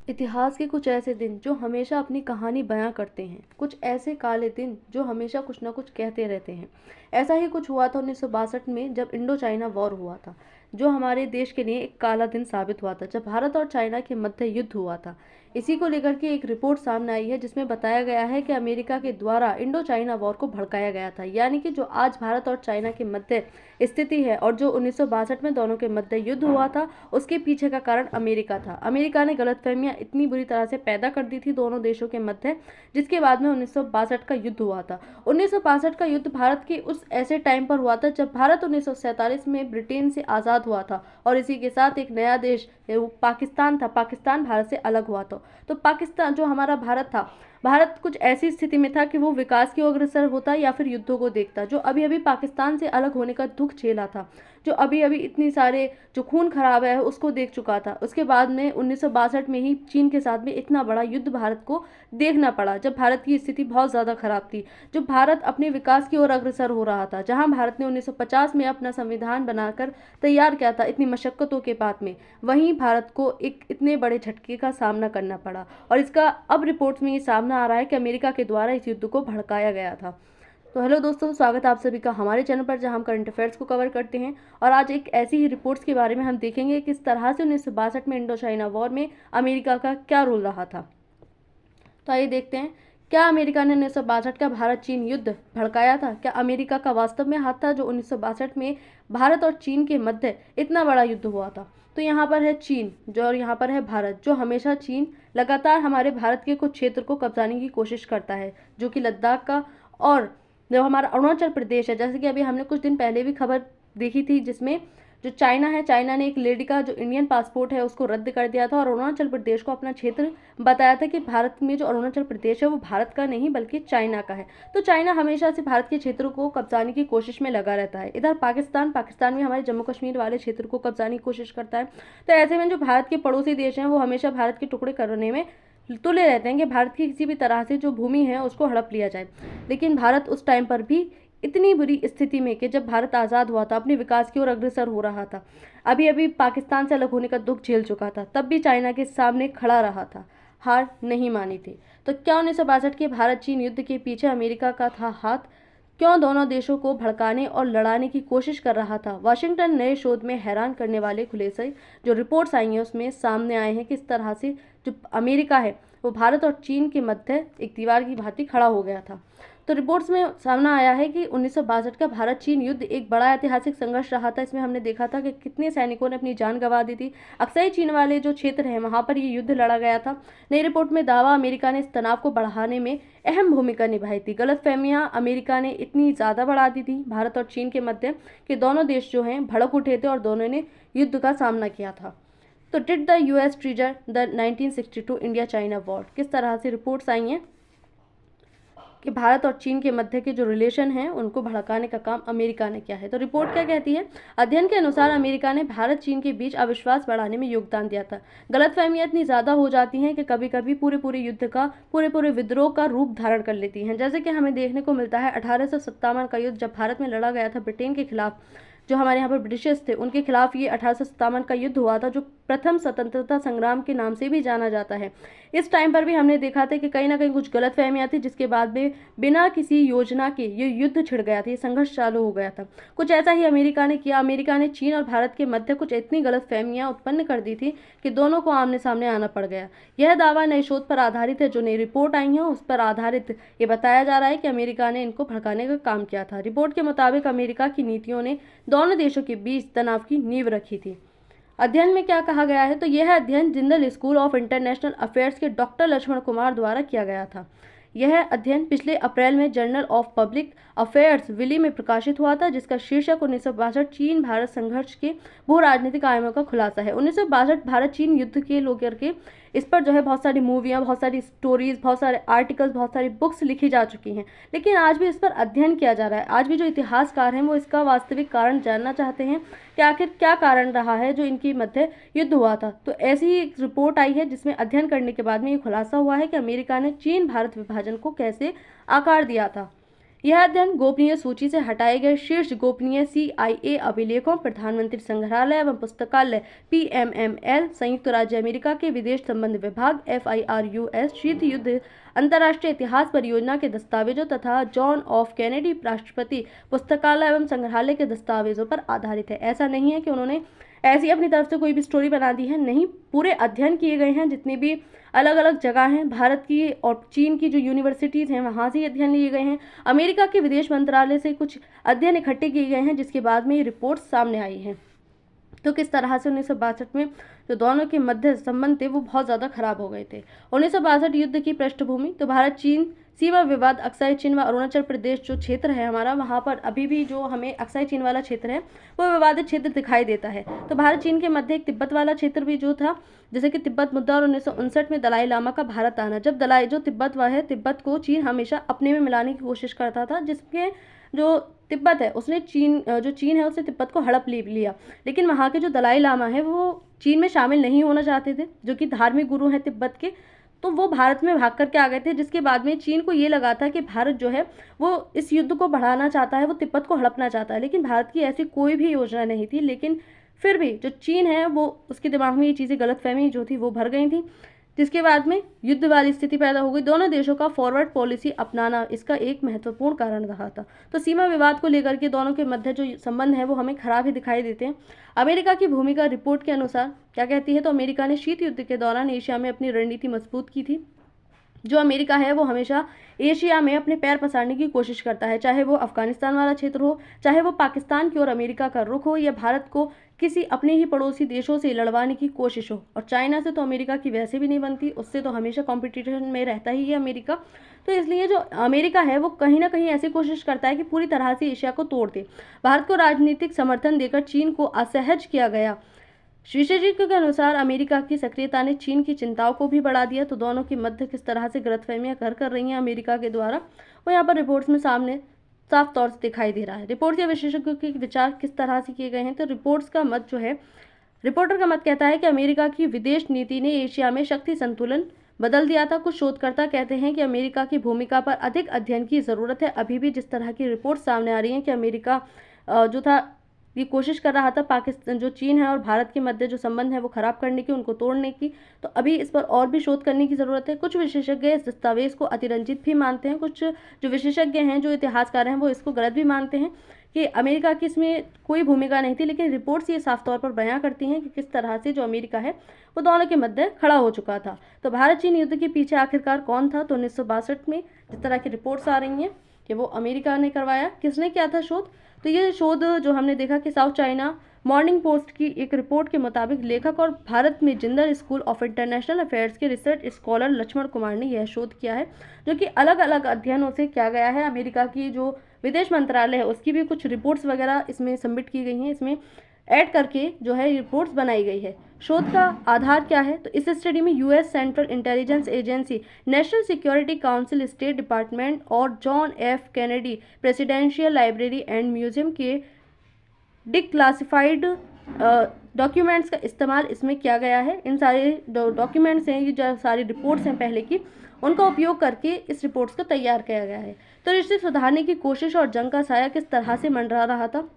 इतिहास के कुछ ऐसे दिन जो हमेशा अपनी कहानी बयां करते हैं, कुछ ऐसे काले दिन जो हमेशा कुछ न कुछ कहते रहते हैं। ऐसा ही कुछ हुआ था 1962 में, जब इंडो चाइना वॉर हुआ था, जो हमारे देश के लिए एक काला दिन साबित हुआ था, जब भारत और चाइना के मध्य युद्ध हुआ था। इसी को लेकर के एक रिपोर्ट सामने आई है, जिसमें बताया गया है कि अमेरिका के द्वारा इंडो चाइना वॉर को भड़काया गया था। यानी कि जो आज भारत और चाइना के मध्य स्थिति है और जो 1962 में दोनों के मध्य युद्ध हुआ था, उसके पीछे का कारण अमेरिका था। अमेरिका ने गलतफहमियां इतनी बुरी तरह से पैदा कर दी थी दोनों देशों के मध्य, जिसके बाद में 1962 का युद्ध हुआ था। 1962 का युद्ध भारत के उस ऐसे टाइम पर हुआ था जब भारत 1947 में ब्रिटेन से आज़ाद हुआ था, और इसी के साथ एक नया देश वो पाकिस्तान था। पाकिस्तान भारत से अलग हुआ था। तो पाकिस्तान जो हमारा भारत था, भारत कुछ ऐसी स्थिति में था कि वो विकास की ओर अग्रसर होता या फिर युद्धों को देखता। जो अभी अभी पाकिस्तान से अलग होने का दुख झेला था, जो अभी अभी इतनी सारे जो खून खराब है उसको देख चुका था, उसके बाद में 1962 में ही चीन के साथ में इतना बड़ा युद्ध भारत को देखना पड़ा, जब भारत की स्थिति बहुत ज़्यादा खराब थी, जो भारत अपने विकास की ओर अग्रसर हो रहा था। जहां भारत ने 1950 में अपना संविधान बनाकर तैयार किया था इतनी मशक्कतों के बाद में, वहीं भारत को एक इतने बड़े झटके का सामना करना पड़ा। और इसका अब रिपोर्ट्स में ये सामने आ रहा है कि अमेरिका के द्वारा इस युद्ध को भड़काया गया था। तो हेलो दोस्तों, स्वागत है आप सभी का हमारे चैनल पर, जहां हम करंट अफेयर्स को कवर करते हैं। और आज एक ऐसी ही रिपोर्ट्स के बारे में हम देखेंगे किस तरह से 1962 में इंडो चाइना वॉर में अमेरिका का क्या रोल रहा था। तो आइए देखते हैं, क्या अमेरिका ने 1962 का भारत चीन युद्ध भड़काया था? क्या अमेरिका का वास्तव में हाथ था जो 1962 में भारत और चीन के मध्य इतना बड़ा युद्ध हुआ था? तो यहाँ पर है चीन जो, और यहाँ पर है भारत जो। हमेशा चीन लगातार हमारे भारत के कुछ क्षेत्र को कब्जाने की कोशिश करता है, जो कि लद्दाख का, और जो हमारा अरुणाचल प्रदेश है। जैसे कि अभी हमने कुछ दिन पहले भी खबर देखी थी, जिसमें जो चाइना है, चाइना ने एक लेडी का जो इंडियन पासपोर्ट है उसको रद्द कर दिया था, और अरुणाचल प्रदेश को अपना क्षेत्र बताया था कि भारत में जो अरुणाचल प्रदेश है वो भारत का नहीं बल्कि चाइना का है। तो चाइना हमेशा से भारत के क्षेत्र को कब्जाने की कोशिश में लगा रहता है। इधर पाकिस्तान पाकिस्तान भी हमारे जम्मू कश्मीर वाले क्षेत्र को कब्जाने की कोशिश करता है। तो ऐसे में जो भारत के पड़ोसी देश हैं वो हमेशा भारत के टुकड़े करने में तुले रहते हैं कि भारत की किसी भी तरह से जो भूमि है उसको हड़प लिया जाए। लेकिन भारत उस टाइम पर भी इतनी बुरी स्थिति में कि जब भारत आज़ाद हुआ था, अपने विकास की ओर अग्रसर हो रहा था, अभी अभी पाकिस्तान से अलग होने का दुख झेल चुका था, तब भी चाइना के सामने खड़ा रहा था, हार नहीं मानी थी। तो क्या 1962 के भारत चीन युद्ध के पीछे अमेरिका का था हाथ? क्यों दोनों देशों को भड़काने और लड़ाने की कोशिश कर रहा था? वाशिंगटन नए शोध में हैरान करने वाले खुलासे जो रिपोर्ट्स आई हैं उसमें सामने आए हैं, किस तरह से जो अमेरिका है वो भारत और चीन के मध्य एक दीवार की भांति खड़ा हो गया था। तो रिपोर्ट्स में सामने आया है कि 1962 का भारत चीन युद्ध एक बड़ा ऐतिहासिक संघर्ष रहा था। इसमें हमने देखा था कि कितने सैनिकों ने अपनी जान गंवा दी थी। अक्सर चीन वाले जो क्षेत्र हैं वहां पर ये युद्ध लड़ा गया था। नई रिपोर्ट में दावा, अमेरिका ने इस तनाव को बढ़ाने में अहम भूमिका निभाई थी। गलतफहमियां अमेरिका ने इतनी ज़्यादा बढ़ा दी थी भारत और चीन के मध्य कि दोनों देश जो हैं भड़क उठे थे और दोनों ने युद्ध का सामना किया था। तो did the US trigger the 1962 India China war? किस तरह से रिपोर्ट्स आई हैं कि भारत और चीन के मध्य के जो रिलेशन हैं उनको भड़काने का काम अमेरिका ने किया है। तो रिपोर्ट क्या कहती है? अध्ययन के अनुसार अमेरिका ने भारत चीन के बीच अविश्वास बढ़ाने में योगदान दिया था। गलतफहमियां इतनी ज़्यादा हो जाती हैं कि कभी कभी पूरे पूरे युद्ध का, पूरे पूरे विद्रोह का रूप धारण कर लेती हैं। जैसे कि हमें देखने को मिलता है 1857 का युद्ध जब भारत में लड़ा गया था ब्रिटेन के खिलाफ, जो हमारे यहाँ पर ब्रिटिशर्स थे उनके खिलाफ ये 1857 का युद्ध हुआ था, जो प्रथम स्वतंत्रता संग्राम के नाम से भी जाना जाता है। इस टाइम पर भी हमने देखा था कि कहीं ना कहीं कुछ गलतफहमियां थी, जिसके बाद में बिना किसी योजना के ये युद्ध छिड़ गया था, ये संघर्ष चालू हो गया था। कुछ ऐसा ही अमेरिका ने किया। अमेरिका ने चीन और भारत के मध्य कुछ इतनी गलतफहमियां उत्पन्न कर दी थी कि दोनों को आमने सामने आना पड़ गया। यह दावा नए शोध पर आधारित है, जो नई रिपोर्ट आई है उस पर आधारित ये बताया जा रहा है कि अमेरिका ने इनको भड़काने का काम किया था। रिपोर्ट के मुताबिक अमेरिका की नीतियों ने दोनों देशों के बीच तनाव की नींव रखी थी। अध्ययन में क्या कहा गया है? तो यह अध्ययन Jindal school of international affairs के डॉक्टर लक्ष्मण कुमार द्वारा किया गया था। यह अध्ययन पिछले अप्रैल में journal of public affairs Wiley में प्रकाशित हुआ था, जिसका शीर्षक 1962 चीन भारत संघर्ष के भू राजनीतिक आयामों का खुलासा है। 1962 भारत चीन युद्ध के लेकर के इस पर जो है बहुत सारी मूवियाँ, बहुत सारी स्टोरीज, बहुत सारे आर्टिकल्स, बहुत सारी बुक्स लिखी जा चुकी हैं, लेकिन आज भी इस पर अध्ययन किया जा रहा है। आज भी जो इतिहासकार हैं वो इसका वास्तविक कारण जानना चाहते हैं कि आखिर क्या कारण रहा है जो इनकी मध्य युद्ध हुआ था। तो ऐसी ही एक रिपोर्ट आई है जिसमें अध्ययन करने के बाद में ये खुलासा हुआ है कि अमेरिका ने चीन भारत विभाजन को कैसे आकार दिया था। यह अध्ययन गोपनीय सूची से हटाए गए शीर्ष गोपनीय CIA अभिलेखों, प्रधानमंत्री संग्रहालय एवं पुस्तकालय PMML, संयुक्त राज्य अमेरिका के विदेश संबंध विभाग FIRUS, शीत युद्ध अंतर्राष्ट्रीय इतिहास परियोजना के दस्तावेजों तथा जॉन ऑफ कैनेडी राष्ट्रपति पुस्तकालय एवं संग्रहालय के दस्तावेजों पर आधारित है। ऐसा नहीं है कि उन्होंने ऐसी अपनी तरफ से कोई भी स्टोरी बना दी है, नहीं, पूरे अध्ययन किए गए हैं। जितनी भी अलग अलग जगह हैं, भारत की और चीन की जो यूनिवर्सिटीज़ हैं वहाँ से अध्ययन लिए गए हैं, अमेरिका के विदेश मंत्रालय से कुछ अध्ययन इकट्ठे किए गए हैं, जिसके बाद में ये रिपोर्ट सामने आई हैं। तो किस तरह से 1962 में जो दोनों के मध्य संबंध थे वो बहुत ज़्यादा खराब हो गए थे। 1962 युद्ध की पृष्ठभूमि, तो भारत चीन सीमा विवाद, अक्साई चीन व अरुणाचल प्रदेश जो क्षेत्र है हमारा, वहाँ पर अभी भी जो हमें अक्साई चीन वाला क्षेत्र है वो विवादित क्षेत्र दिखाई देता है। तो भारत चीन के मध्य एक तिब्बत वाला क्षेत्र भी जो था, जैसे कि तिब्बत मुद्दा और 1959 में दलाई लामा का भारत आना। जब दलाई जो तिब्बत हुआ है, तिब्बत को चीन हमेशा अपने में मिलाने की कोशिश करता था, जिसके जो तिब्बत है उसने जो चीन है उसने तिब्बत को हड़प लिया, लेकिन वहाँ के जो दलाई लामा है वो चीन में शामिल नहीं होना चाहते थे, जो कि धार्मिक गुरु हैं तिब्बत के। तो वो भारत में भाग करके आ गए थे, जिसके बाद में चीन को ये लगा था कि भारत जो है वो इस युद्ध को बढ़ाना चाहता है, वो तिब्बत को हड़पना चाहता है, लेकिन भारत की ऐसी कोई भी योजना नहीं थी। लेकिन फिर भी जो चीन है वो उसके दिमाग में ये चीज़ें गलतफहमी जो थी वो भर गई थी, जिसके बाद में युद्ध वाली स्थिति पैदा हो गई। दोनों देशों का फॉरवर्ड पॉलिसी अपनाना इसका एक महत्वपूर्ण कारण रहा था। तो सीमा विवाद को लेकर के दोनों के मध्य जो संबंध है वो हमें खराब ही दिखाई देते हैं। अमेरिका की भूमिका रिपोर्ट के अनुसार क्या कहती है, तो अमेरिका ने शीत युद्ध के दौरान एशिया में अपनी रणनीति मजबूत की थी। जो अमेरिका है वो हमेशा एशिया में अपने पैर पसारने की कोशिश करता है, चाहे वो अफगानिस्तान वाला क्षेत्र हो, चाहे वो पाकिस्तान की ओर अमेरिका का रुख हो, या भारत को किसी अपने ही पड़ोसी देशों से लड़वाने की कोशिश हो। और चाइना से तो अमेरिका की वैसे भी नहीं बनती, उससे तो हमेशा कॉम्पिटिशन में रहता ही है अमेरिका। तो इसलिए जो अमेरिका है वो कहीं ना कहीं ऐसी कोशिश करता है कि पूरी तरह से एशिया को तोड़ दे। भारत को राजनीतिक समर्थन देकर चीन को असहज किया गया। विशेषज्ञों के अनुसार अमेरिका की सक्रियता ने चीन की चिंताओं को भी बढ़ा दिया। तो दोनों के मध्य किस तरह से गलतफहमियां घर कर रही हैं अमेरिका के द्वारा, वो यहाँ पर रिपोर्ट्स में सामने साफ तौर से दिखाई दे रहा है। रिपोर्ट के विशेषज्ञों के विचार किस तरह से किए गए हैं, तो रिपोर्ट्स का मत जो है, रिपोर्टर का मत कहता है कि अमेरिका की विदेश नीति ने एशिया में शक्ति संतुलन बदल दिया था। कुछ शोधकर्ता कहते हैं कि अमेरिका की भूमिका पर अधिक अध्ययन की ज़रूरत है। अभी भी जिस तरह की रिपोर्ट सामने आ रही है कि अमेरिका जो था ये कोशिश कर रहा था पाकिस्तान, जो चीन है और भारत के मध्य जो संबंध है वो खराब करने की, उनको तोड़ने की, तो अभी इस पर और भी शोध करने की ज़रूरत है। कुछ विशेषज्ञ इस दस्तावेज को अतिरंजित भी मानते हैं, कुछ जो विशेषज्ञ हैं, जो इतिहासकार हैं, वो इसको गलत भी मानते हैं कि अमेरिका की इसमें कोई भूमिका नहीं थी। लेकिन रिपोर्ट्स ये साफ तौर पर बयां करती हैं कि किस तरह से जो अमेरिका है वो दोनों के मध्य खड़ा हो चुका था। तो भारत चीन युद्ध के पीछे आखिरकार कौन था, तो 1962 में जिस तरह की रिपोर्ट्स आ रही हैं कि वो अमेरिका ने करवाया। किसने किया था शोध, तो ये शोध जो हमने देखा कि साउथ चाइना मॉर्निंग पोस्ट की एक रिपोर्ट के मुताबिक लेखक और भारत में Jindal school of international affairs के रिसर्च स्कॉलर लक्ष्मण कुमार ने यह शोध किया है, जो कि अलग अलग अध्ययनों से किया गया है। अमेरिका की जो विदेश मंत्रालय है उसकी भी कुछ रिपोर्ट्स वगैरह इसमें सबमिट की गई हैं, इसमें ऐड करके जो है रिपोर्ट्स बनाई गई है। शोध का आधार क्या है, तो इस स्टडी में US central intelligence agency, national security council, state department और John F Kennedy presidential library and museum के डिक्लासिफाइड डॉक्यूमेंट्स का इस्तेमाल इसमें किया गया है। इन सारे डॉक्यूमेंट्स हैं, ये जो सारी रिपोर्ट्स हैं पहले की, उनका उपयोग करके इस रिपोर्ट्स को तैयार किया गया है। तो रिश्ते सुधारने की कोशिश और जंग का साया किस तरह से मंडरा रहा था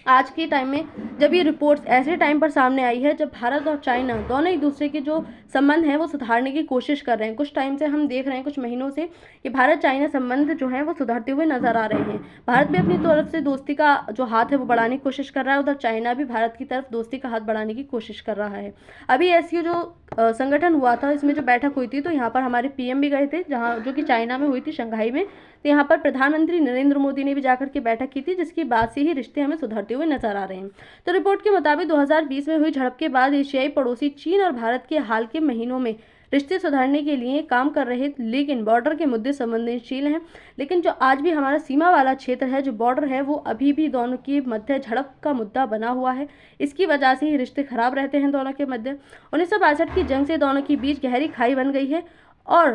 आज के टाइम में, जब ये रिपोर्ट्स ऐसे टाइम पर सामने आई है जब भारत और चाइना दोनों एक दूसरे के जो संबंध हैं वो सुधारने की कोशिश कर रहे हैं। कुछ टाइम से हम देख रहे हैं, कुछ महीनों से, कि भारत चाइना संबंध जो है वो सुधरते हुए नजर आ रहे हैं। भारत भी अपनी तरफ से दोस्ती का जो हाथ है वो बढ़ाने की कोशिश कर रहा है, उधर चाइना भी भारत की तरफ दोस्ती का हाथ बढ़ाने की कोशिश कर रहा है। अभी ऐसी जो संगठन हुआ था, इसमें जो बैठक हुई थी, तो यहाँ पर हमारे PM भी गए थे, जहाँ जो कि चाइना में हुई थी, शंघाई में। तो यहाँ पर प्रधानमंत्री नरेंद्र मोदी ने भी जाकर के बैठक की थी, जिसकी बाद से ही रिश्ते हमें सुधरते हुए नजर आ रहे हैं। तो रिपोर्ट के मुताबिक 2020 में हुई झड़प के बाद एशियाई पड़ोसी चीन और भारत के हाल के महीनों में रिश्ते सुधारने के लिए काम कर रहे, लेकिन बॉर्डर के मुद्दे संवेदनशील हैं। लेकिन जो आज भी हमारा सीमा वाला क्षेत्र है, जो बॉर्डर है, वो अभी भी दोनों के मध्य झड़प का मुद्दा बना हुआ है। इसकी वजह से ही रिश्ते खराब रहते हैं दोनों के मध्य। 1962 की जंग से दोनों के बीच गहरी खाई बन गई है। और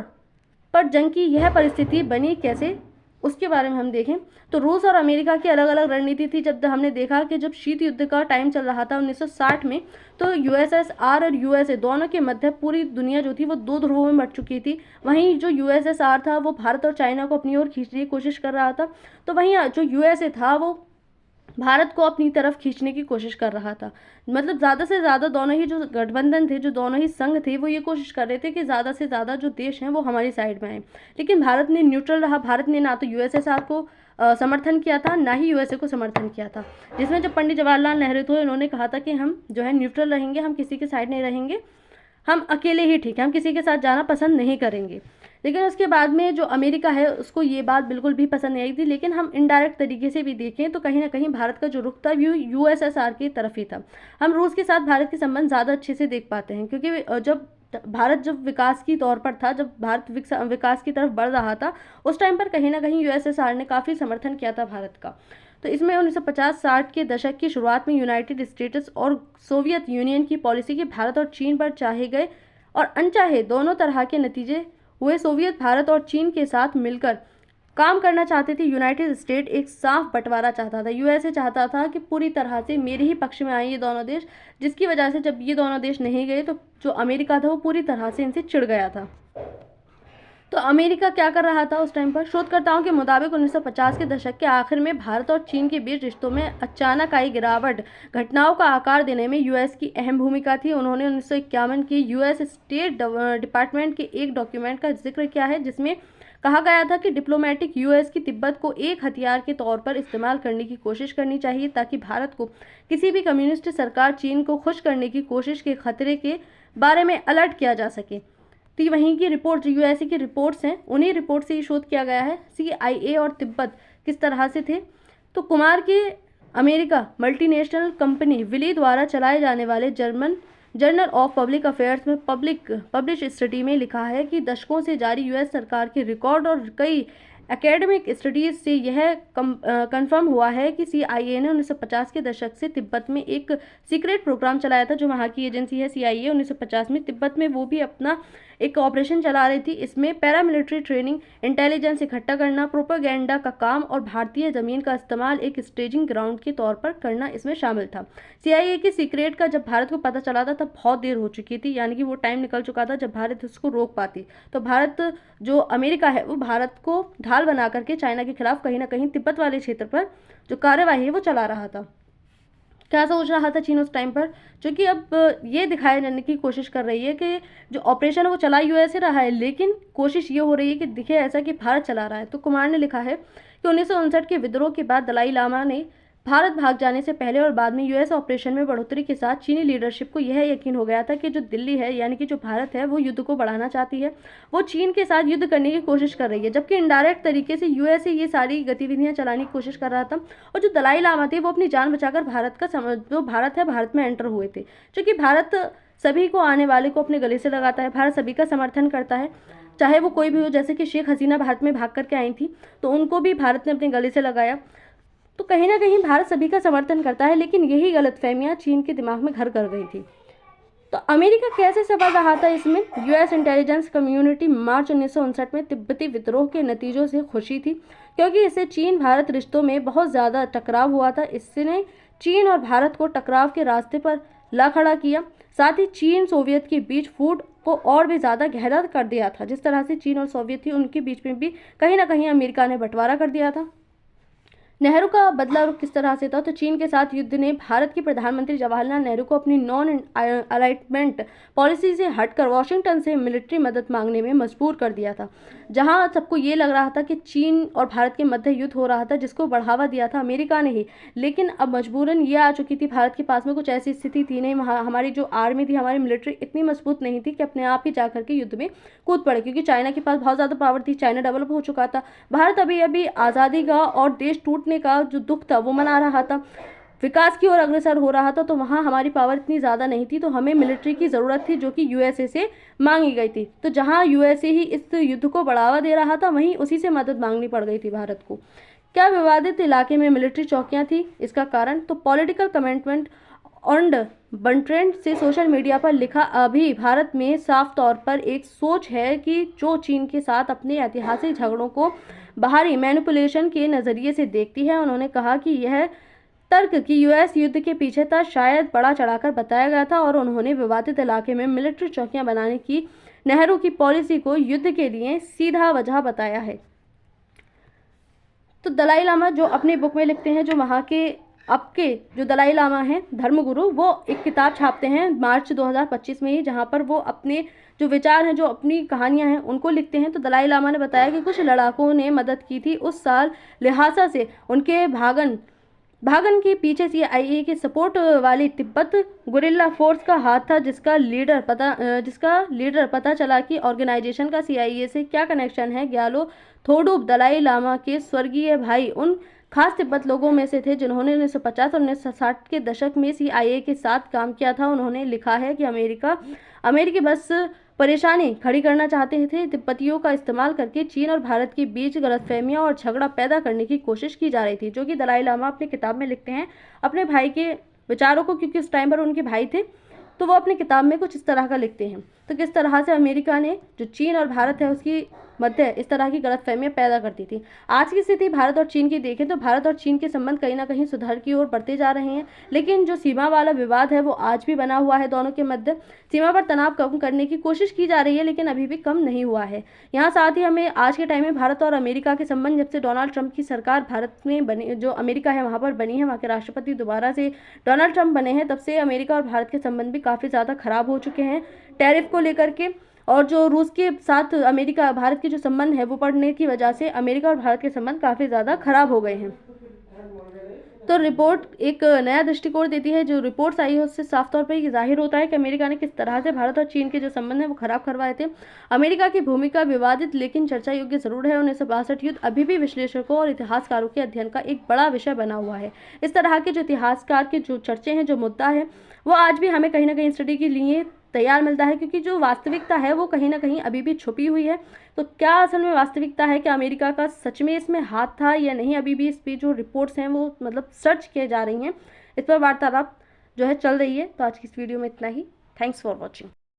पर जंग की यह परिस्थिति बनी कैसे, उसके बारे में हम देखें तो रूस और अमेरिका की अलग अलग रणनीति थी। जब हमने देखा कि जब शीत युद्ध का टाइम चल रहा था 1960 में, तो यूएसएसआर और यूएसए दोनों के मध्य पूरी दुनिया जो थी वो दो ध्रुवों में बंट चुकी थी। वहीं जो यूएसएसआर था वो भारत और चाइना को अपनी ओर खींचने की कोशिश कर रहा था, तो वहीं जो यूएसए था वो भारत को अपनी तरफ खींचने की कोशिश कर रहा था। मतलब ज़्यादा से ज़्यादा दोनों ही जो गठबंधन थे, जो दोनों ही संघ थे, वो ये कोशिश कर रहे थे कि ज़्यादा से ज़्यादा जो देश हैं वो हमारी साइड में आए। लेकिन भारत ने न्यूट्रल रहा। भारत ने ना तो यूएसएसआर को समर्थन किया था, ना ही यूएसए को समर्थन किया था। जिसमें जब पंडित जवाहरलाल नेहरू थे, इन्होंने कहा था कि हम जो है न्यूट्रल रहेंगे, हम किसी के साइड नहीं रहेंगे, हम अकेले ही ठीक है, हम किसी के साथ जाना पसंद नहीं करेंगे। लेकिन उसके बाद में जो अमेरिका है उसको ये बात बिल्कुल भी पसंद नहीं आई थी। लेकिन हम इनडायरेक्ट तरीके से भी देखें तो कहीं ना कहीं भारत का जो रुख था वो यूएसएसआर की तरफ ही था। हम रूस के साथ भारत के संबंध ज़्यादा अच्छे से देख पाते हैं, क्योंकि जब विकास की तौर पर था, जब भारत विकास की तरफ बढ़ रहा था, उस टाइम पर कहीं ना कहीं यूएसएसआर ने काफ़ी समर्थन किया था भारत का। तो इसमें 1950-60 के दशक की शुरुआत में यूनाइटेड स्टेट्स और सोवियत यूनियन की पॉलिसी के भारत और चीन पर चाहे गए और अनचाहे दोनों तरह के नतीजे हुए। सोवियत भारत और चीन के साथ मिलकर काम करना चाहते थे। यूनाइटेड स्टेट एक साफ बंटवारा चाहता था। यूएसए चाहता था कि पूरी तरह से मेरे ही पक्ष में आए ये दोनों देश, जिसकी वजह से जब ये दोनों देश नहीं गए तो जो अमेरिका था वो पूरी तरह से इनसे चिढ़ गया था। तो अमेरिका क्या कर रहा था उस टाइम पर? शोधकर्ताओं के मुताबिक 1950 के दशक के आखिर में भारत और चीन के बीच रिश्तों में अचानक आई गिरावट घटनाओं का आकार देने में यूएस की अहम भूमिका थी। उन्होंने 1951 की यूएस स्टेट डिपार्टमेंट के एक डॉक्यूमेंट का जिक्र किया है, जिसमें कहा गया था कि डिप्लोमेटिक यूएस की तिब्बत को एक हथियार के तौर पर इस्तेमाल करने की कोशिश करनी चाहिए, ताकि भारत को किसी भी कम्युनिस्ट सरकार चीन को खुश करने की कोशिश के खतरे के बारे में अलर्ट किया जा सके। तो वहीं की रिपोर्ट, जो यूएसए की रिपोर्ट्स हैं, उन्हीं रिपोर्ट से ही शोध किया गया है। CIA और तिब्बत किस तरह से थे? तो कुमार के अमेरिका मल्टीनेशनल कंपनी विली द्वारा चलाए जाने वाले जर्नल ऑफ पब्लिक अफेयर्स में पब्लिश स्टडी में लिखा है कि दशकों से जारी यूएस सरकार के रिकॉर्ड और कई एकेडमिक स्टडीज से यह कंफर्म हुआ है कि CIA ने 1950 के दशक से तिब्बत में एक सीक्रेट प्रोग्राम चलाया था। जो वहाँ की एजेंसी है CIA, 1950 में तिब्बत में वो भी अपना एक ऑपरेशन चला रही थी। इसमें पैरामिलिट्री ट्रेनिंग, इंटेलिजेंस इकट्ठा करना, प्रोपेगेंडा का काम और भारतीय जमीन का इस्तेमाल एक स्टेजिंग ग्राउंड के तौर पर करना इसमें शामिल था। CIA के सीक्रेट का जब भारत को पता चला था तब बहुत देर हो चुकी थी, यानी कि वो टाइम निकल चुका था जब भारत उसको रोक पाती। तो भारत, जो अमेरिका है, वो भारत को ढाल बना करके चाइना के खिलाफ कहीं ना कहीं तिब्बत वाले क्षेत्र पर जो कार्यवाही है वो चला रहा था। क्या सोच रहा था चीन उस टाइम पर? जो कि अब ये दिखाया जाने की कोशिश कर रही है कि जो ऑपरेशन है वो चला यूएसए रहा है, लेकिन कोशिश ये हो रही है कि दिखे ऐसा कि भारत चला रहा है। तो कुमार ने लिखा है कि 1959 के विद्रोह के बाद दलाई लामा ने भारत भाग जाने से पहले और बाद में यूएस ऑपरेशन में बढ़ोतरी के साथ चीनी लीडरशिप को यह यकीन हो गया था कि जो दिल्ली है, यानी कि जो भारत है, वो युद्ध को बढ़ाना चाहती है, वो चीन के साथ युद्ध करने की कोशिश कर रही है, जबकि इनडायरेक्ट तरीके से यूएसए ये सारी गतिविधियां चलाने की कोशिश कर रहा था। और जो दलाई लामा थे वो अपनी जान बचाकर जो भारत है, भारत में एंटर हुए थे। क्योंकि भारत सभी को, आने वाले को अपने गले से लगाता है, भारत सभी का समर्थन करता है, चाहे वो कोई भी हो। जैसे कि शेख हसीना भारत में भाग करके आई थी, तो उनको भी भारत ने अपने गले से लगाया। तो कहीं ना कहीं भारत सभी का समर्थन करता है, लेकिन यही गलतफहमियां चीन के दिमाग में घर कर गई थी। तो अमेरिका कैसे सफल रहा था इसमें? यूएस इंटेलिजेंस कम्युनिटी मार्च 1959 में तिब्बती विद्रोह के नतीजों से खुशी थी, क्योंकि इससे चीन भारत रिश्तों में बहुत ज़्यादा टकराव हुआ था। इसने चीन और भारत को टकराव के रास्ते पर ला खड़ा किया। साथ ही चीन सोवियत के बीच फूट को और भी ज़्यादा गहरा कर दिया था। जिस तरह से चीन और सोवियत थी, उनके बीच में भी कहीं ना कहीं अमेरिका ने बंटवारा कर दिया था। नेहरू का बदला रुख किस तरह से था? तो चीन के साथ युद्ध ने भारत के प्रधानमंत्री जवाहरलाल नेहरू को अपनी नॉन अलाइनमेंट पॉलिसी से हटकर वाशिंगटन से मिलिट्री मदद मांगने में मजबूर कर दिया था। जहां सबको ये लग रहा था कि चीन और भारत के मध्य युद्ध हो रहा था, जिसको बढ़ावा दिया था अमेरिका ने ही, लेकिन अब मजबूरन ये आ चुकी थी, भारत के पास में कुछ ऐसी स्थिति थी नहीं, हमारी जो आर्मी थी, हमारी मिलिट्री इतनी मजबूत नहीं थी कि अपने आप ही जाकर के युद्ध में कूद पड़े, क्योंकि चाइना के पास बहुत ज़्यादा पावर थी, चाइना डेवलप हो चुका था। भारत अभी अभी आज़ादी का और देश टूटने का जो दुख था वो मना रहा था, विकास की ओर अग्रसर हो रहा था। तो वहाँ हमारी पावर इतनी ज़्यादा नहीं थी, तो हमें मिलिट्री की ज़रूरत थी, जो कि यूएसए से मांगी गई थी। तो जहाँ यूएसए ही इस युद्ध को बढ़ावा दे रहा था, वहीं उसी से मदद मांगनी पड़ गई थी भारत को। क्या विवादित इलाके में मिलिट्री चौकियाँ थी इसका कारण? तो पॉलिटिकल कमिटमेंट और बंट्रेंड से सोशल मीडिया पर लिखा, अभी भारत में साफ तौर पर एक सोच है कि जो चीन के साथ अपने ऐतिहासिक झगड़ों को बाहरी मैनिपुलेशन के नज़रिए से देखती है। उन्होंने कहा कि यह तर्क कि यूएस युद्ध के पीछे था शायद बड़ा चढ़ाकर बताया गया था, और उन्होंने विवादित इलाके में मिलिट्री चौकियां बनाने की नेहरू की पॉलिसी को युद्ध के लिए सीधा वजह बताया है। तो दलाई लामा जो अपनी बुक में लिखते हैं, जो वहाँ के अब के जो दलाई लामा हैं धर्मगुरु, वो एक किताब छापते हैं मार्च 2025 में ही, जहाँ पर वो अपने जो विचार हैं, जो अपनी कहानियाँ हैं, उनको लिखते हैं। तो दलाई लामा ने बताया कि कुछ लड़ाकों ने मदद की थी उस साल लिहाजा से उनके भागन के पीछे CIA के सपोर्ट वाली तिब्बत गुरिल्ला फोर्स का हाथ था, जिसका लीडर पता चला कि ऑर्गेनाइजेशन का CIA से क्या कनेक्शन है। ग्यालो थोडुप दलाई लामा के स्वर्गीय भाई उन खास तिब्बत लोगों में से थे जिन्होंने 1950 और 1960 के दशक में CIA के साथ काम किया था। उन्होंने लिखा है कि अमेरिकी बस परेशानी खड़ी करना चाहते थे। तिब्बतियों का इस्तेमाल करके चीन और भारत के बीच गलतफहमियां और झगड़ा पैदा करने की कोशिश की जा रही थी, जो कि दलाई लामा अपनी किताब में लिखते हैं अपने भाई के विचारों को, क्योंकि उस टाइम पर उनके भाई थे, तो वो अपनी किताब में कुछ इस तरह का लिखते हैं। तो किस तरह से अमेरिका ने जो चीन और भारत है उसकी मध्य इस तरह की गलतफहमियां पैदा करती थी। आज की स्थिति भारत और चीन की देखें तो भारत और चीन के संबंध कहीं ना कहीं सुधार की ओर बढ़ते जा रहे हैं, लेकिन जो सीमा वाला विवाद है वो आज भी बना हुआ है दोनों के मध्य। सीमा पर तनाव कम करने की कोशिश की जा रही है, लेकिन अभी भी कम नहीं हुआ है। यहाँ साथ ही हमें आज के टाइम में भारत और अमेरिका के संबंध, जब से डोनाल्ड ट्रंप की सरकार भारत में बनी, जो अमेरिका है वहाँ पर बनी है, वहाँ के राष्ट्रपति दोबारा से डोनाल्ड ट्रंप बने हैं, तब से अमेरिका और भारत के संबंध भी काफ़ी ज़्यादा खराब हो चुके हैं टैरिफ को लेकर के। और जो रूस के साथ अमेरिका भारत के जो संबंध है वो बढ़ने की वजह से अमेरिका और भारत के संबंध काफ़ी ज़्यादा खराब हो गए हैं। तो रिपोर्ट एक नया दृष्टिकोण देती है। जो रिपोर्ट्स आई है उससे साफ तौर पर ये जाहिर होता है कि अमेरिका ने किस तरह से भारत और चीन के जो संबंध है वो खराब करवाए थे। अमेरिका की भूमिका विवादित लेकिन चर्चा योग्य जरूर है। 1962 युद्ध अभी भी विश्लेषकों और इतिहासकारों के अध्ययन का एक बड़ा विषय बना हुआ है। इस तरह के जो इतिहासकार के जो चर्चे हैं, जो मुद्दा है, वो आज भी हमें कहीं ना कहीं स्टडी के लिए तैयार मिलता है, क्योंकि जो वास्तविकता है वो कहीं ना कहीं अभी भी छुपी हुई है। तो क्या असल में वास्तविकता है कि अमेरिका का सच में इसमें हाथ था या नहीं, अभी भी इस पर जो रिपोर्ट्स हैं वो मतलब सर्च किए जा रही हैं, इस पर वार्तालाप जो है चल रही है। तो आज की इस वीडियो में इतना ही। Thanks for watching.